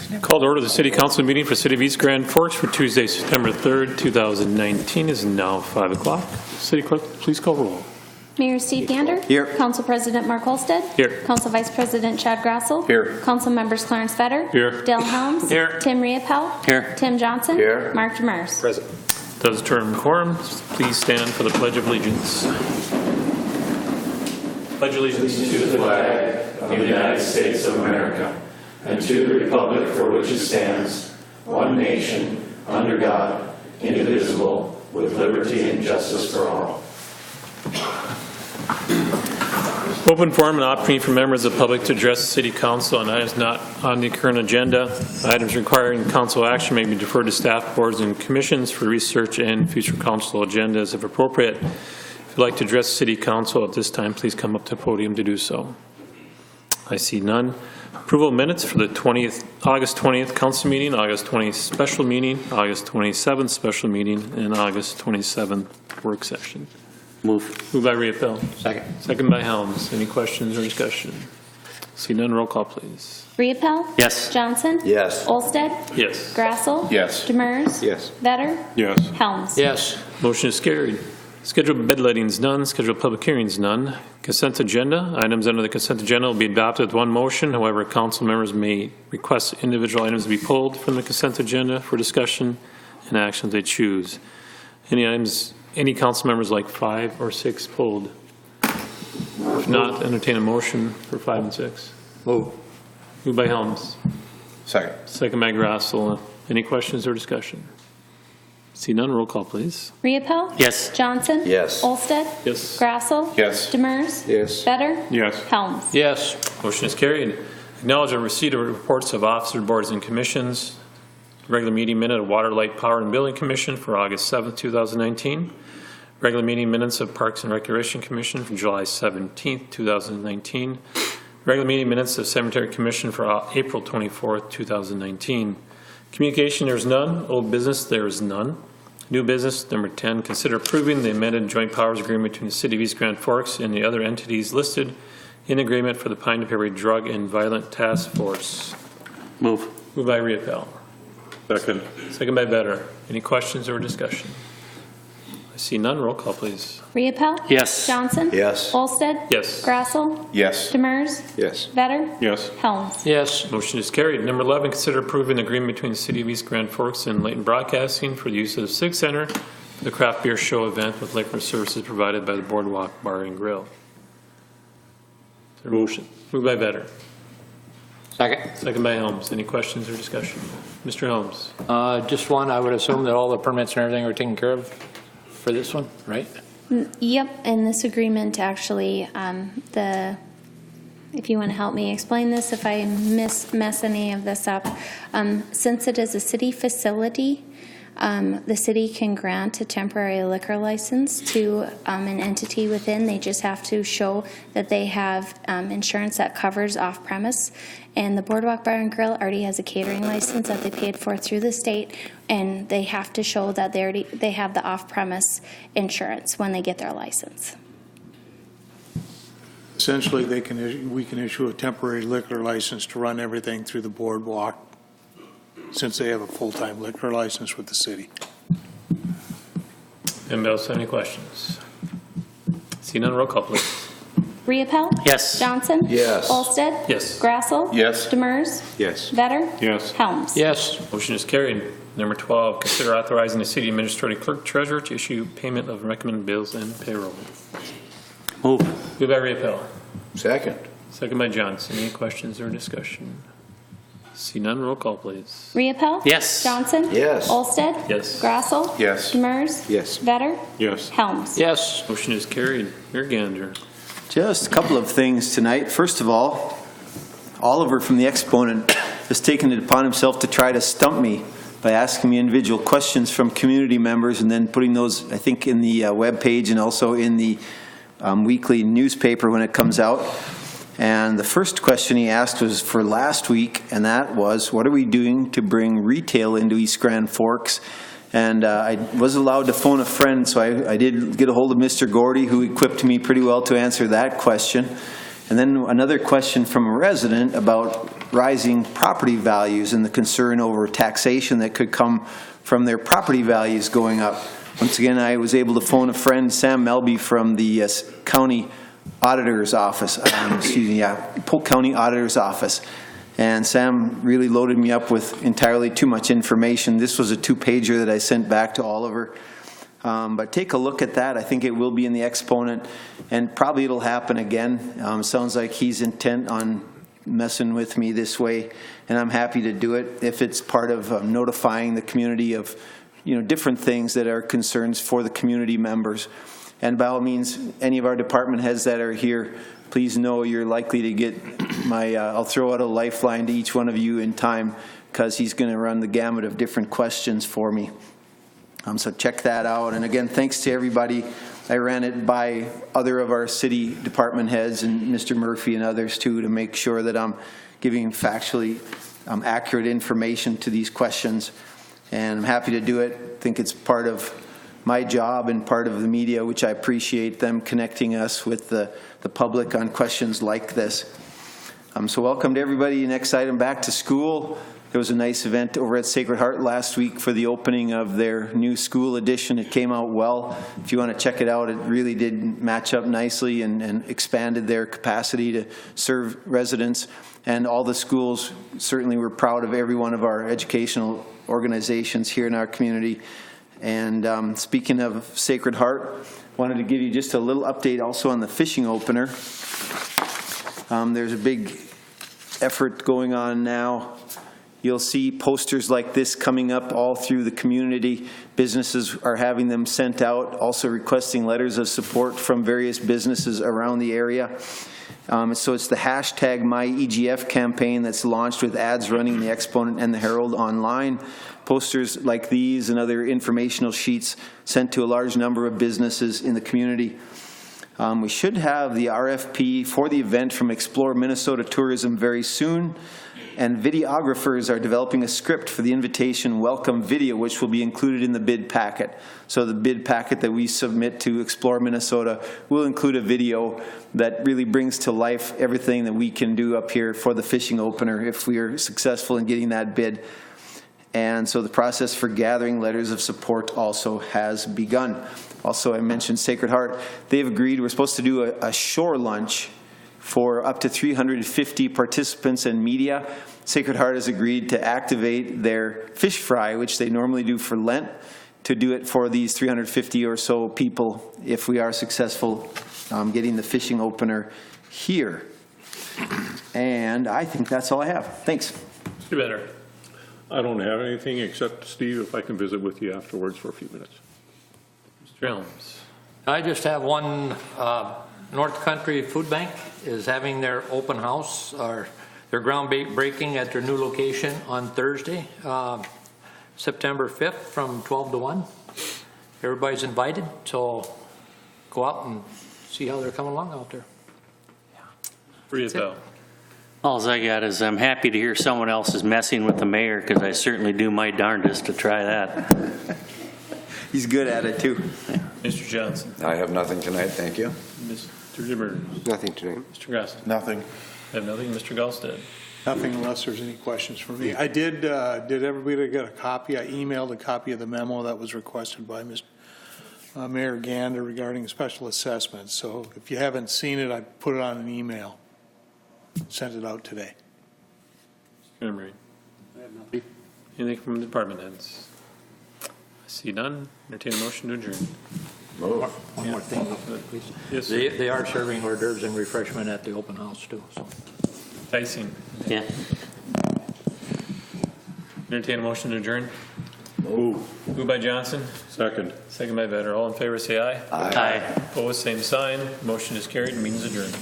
Call to order the City Council meeting for City of East Grand Forks for Tuesday, September 3rd, 2019 is now 5 o'clock. City Clerk, please call roll. Mayor Steve Gander. Here. Council President Mark Holstead. Here. Council Vice President Chad Grassel. Here. Council Members Clarence Vetter. Here. Dale Helms. Here. Tim Riopel. Here. Tim Johnson. Here. Mark Demers. Present. Does term quorum. Please stand for the Pledge of Allegiance. Pledge allegiance to the flag of the United States of America and to the republic for which it stands, one nation, under God, indivisible, with liberty and justice for all. Open forum and opportunity for members of the public to address the City Council on items not on the current agenda. Items requiring council action may be deferred to staff, boards, and commissions for research and future council agendas if appropriate. If you'd like to address the City Council at this time, please come up to the podium to do so. I see none. Approval of minutes for the August 20th council meeting, August 20th special meeting, August 27th special meeting, and August 27th work session. Move. Moved by Riopel. Second. Second by Helms. Any questions or discussion? See none. Roll call, please. Riopel. Yes. Johnson. Yes. Olsted. Yes. Grassel. Yes. Demers. Yes. Vetter. Yes. Helms. Yes. Motion is carried. Scheduled bed lettings none. Scheduled public hearings none. Consent agenda. Items under the consent agenda will be adopted with one motion. However, council members may request individual items to be pulled from the consent agenda for discussion and action they choose. Any council members like 5 or 6 pulled? If not, entertain a motion for 5 and 6. Move. Moved by Helms. Second. Second by Grassel. Any questions or discussion? See none. Roll call, please. Riopel. Yes. Johnson. Yes. Olsted. Yes. Grassel. Yes. Demers. Yes. Vetter. Yes. Helms. Yes. Motion is carried. Acknowledge the receipt of reports of officer boards and commissions. Regular meeting minute of Water, Light, Power, and Building Commission for August 7th, 2019. Regular meeting minutes of Parks and Recreation Commission for July 17th, 2019. Regular meeting minutes of Cemetery Commission for April 24th, 2019. Communication, there is none. Old business, there is none. New business, number 10, consider approving the amended joint powers agreement between the City of East Grand Forks and the other entities listed in the agreement for the Pine to Prairie Drug and Violent Task Force. Move. Moved by Riopel. Second. Second by Vetter. Any questions or discussion? I see none. Roll call, please. Riopel. Yes. Johnson. Yes. Olsted. Yes. Grassel. Yes. Demers. Yes. Vetter. Yes. Helms. Yes. Motion is carried. Number 11, consider approving the agreement between the City of East Grand Forks and Layton Broadcasting for the use of the Civic Center for the craft beer show event with liquor services provided by the Boardwalk Bar and Grill. Is there a motion? Moved by Vetter. Second. Second by Helms. Any questions or discussion? Mr. Helms. Just one, I would assume that all the permits and everything are taken care of for this one, right? Yep, and this agreement actually, if you want to help me explain this, if I mess any of this up, since it is a city facility, the city can grant a temporary liquor license to an entity within. They just have to show that they have insurance that covers off-premise. And the Boardwalk Bar and Grill already has a catering license that they paid for through the state, and they have to show that they have the off-premise insurance when they get their license. Essentially, we can issue a temporary liquor license to run everything through the boardwalk, since they have a full-time liquor license with the city. Anybody else have any questions? See none. Roll call, please. Riopel. Yes. Johnson. Yes. Olsted. Yes. Grassel. Yes. Demers. Yes. Vetter. Yes. Helms. Yes. Motion is carried. Number 12, consider authorizing the city administrative clerk treasurer to issue payment of recommended bills and payroll. Move. Moved by Riopel. Second. Second by Johnson. Any questions or discussion? See none. Roll call, please. Riopel. Yes. Johnson. Yes. Olsted. Yes. Grassel. Yes. Demers. Yes. Vetter. Yes. Helms. Yes. Motion is carried. Mayor Gander. Just a couple of things tonight. First of all, Oliver from the Exponent has taken it upon himself to try to stump me by asking me individual questions from community members and then putting those, I think, in the web page and also in the weekly newspaper when it comes out. And the first question he asked was for last week, and that was, what are we doing to bring retail into East Grand Forks? And I was allowed to phone a friend, so I did get a hold of Mr. Gordy, who equipped me pretty well to answer that question. And then another question from a resident about rising property values and the concern over taxation that could come from their property values going up. Once again, I was able to phone a friend, Sam Melby, from the county auditor's office, Polk County Auditor's Office. And Sam really loaded me up with entirely too much information. This was a 2-pager that I sent back to Oliver. But take a look at that. I think it will be in the exponent, and probably it'll happen again. Sounds like he's intent on messing with me this way, and I'm happy to do it if it's part of notifying the community of different things that are concerns for the community members. And by all means, any of our department heads that are here, please know you're likely to get my, I'll throw out a lifeline to each one of you in time, because he's going to run the gamut of different questions for me. So check that out. And again, thanks to everybody. I ran it by other of our city department heads and Mr. Murphy and others too, to make sure that I'm giving factually accurate information to these questions. And I'm happy to do it. I think it's part of my job and part of the media, which I appreciate them connecting us with the public on questions like this. So welcome to everybody. Next item, back to school. There was a nice event over at Sacred Heart last week for the opening of their new school edition. It came out well. If you want to check it out, it really did match up nicely and expanded their capacity to serve residents. And all the schools certainly were proud of every one of our educational organizations here in our community. And speaking of Sacred Heart, wanted to give you just a little update also on the fishing opener. There's a big effort going on now. You'll see posters like this coming up all through the community. Businesses are having them sent out, also requesting letters of support from various businesses around the area. So it's the hashtag MyEGF campaign that's launched with ads running in the Exponent and the Herald online. Posters like these and other informational sheets sent to a large number of businesses in the community. We should have the RFP for the event from Explore Minnesota Tourism very soon. And videographers are developing a script for the invitation welcome video, which will be included in the bid packet. So the bid packet that we submit to Explore Minnesota will include a video that really brings to life everything that we can do up here for the fishing opener if we are successful in getting that bid. And so the process for gathering letters of support also has begun. Also, I mentioned Sacred Heart. They've agreed we're supposed to do a shore lunch for up to 350 participants and media. Sacred Heart has agreed to activate their fish fry, which they normally do for Lent, to do it for these 350 or so people if we are successful getting the fishing opener here. And I think that's all I have. Thanks. Mr. Benner. I don't have anything except, Steve, if I can visit with you afterwards for a few minutes. Mr. Helms. I just have one. North Country Food Bank is having their open house, or their groundbreaking at their new location on Thursday, September 5th from 12 to 1. Everybody's invited, so go out and see how they're coming along out there. Free Bell. All I got is I'm happy to hear someone else is messing with the mayor, because I certainly do my darndest to try that. He's good at it too. Mr. Johnson. I have nothing tonight, thank you. Mr. DeBurgers. Nothing tonight. Mr. Grassley. Nothing. I have nothing. Mr. Gallstead. Nothing unless there's any questions for me. I did everybody get a copy? I emailed a copy of the memo that was requested by Mayor Gander regarding special assessments. So if you haven't seen it, I put it on an email. Sent it out today. Mr. Emery. Anything from the department heads? I see none. Entertain a motion to adjourn. Move. One more thing, please. Yes, sir. They are serving hors d'oeuvres and refreshment at the open house too. So. Tyson. Yeah. Entertain a motion to adjourn. Move. Moved by Johnson. Second. Second by Vetter. All in favor say aye. Aye. Opposed, same sign. Motion is carried. Meeting is adjourned.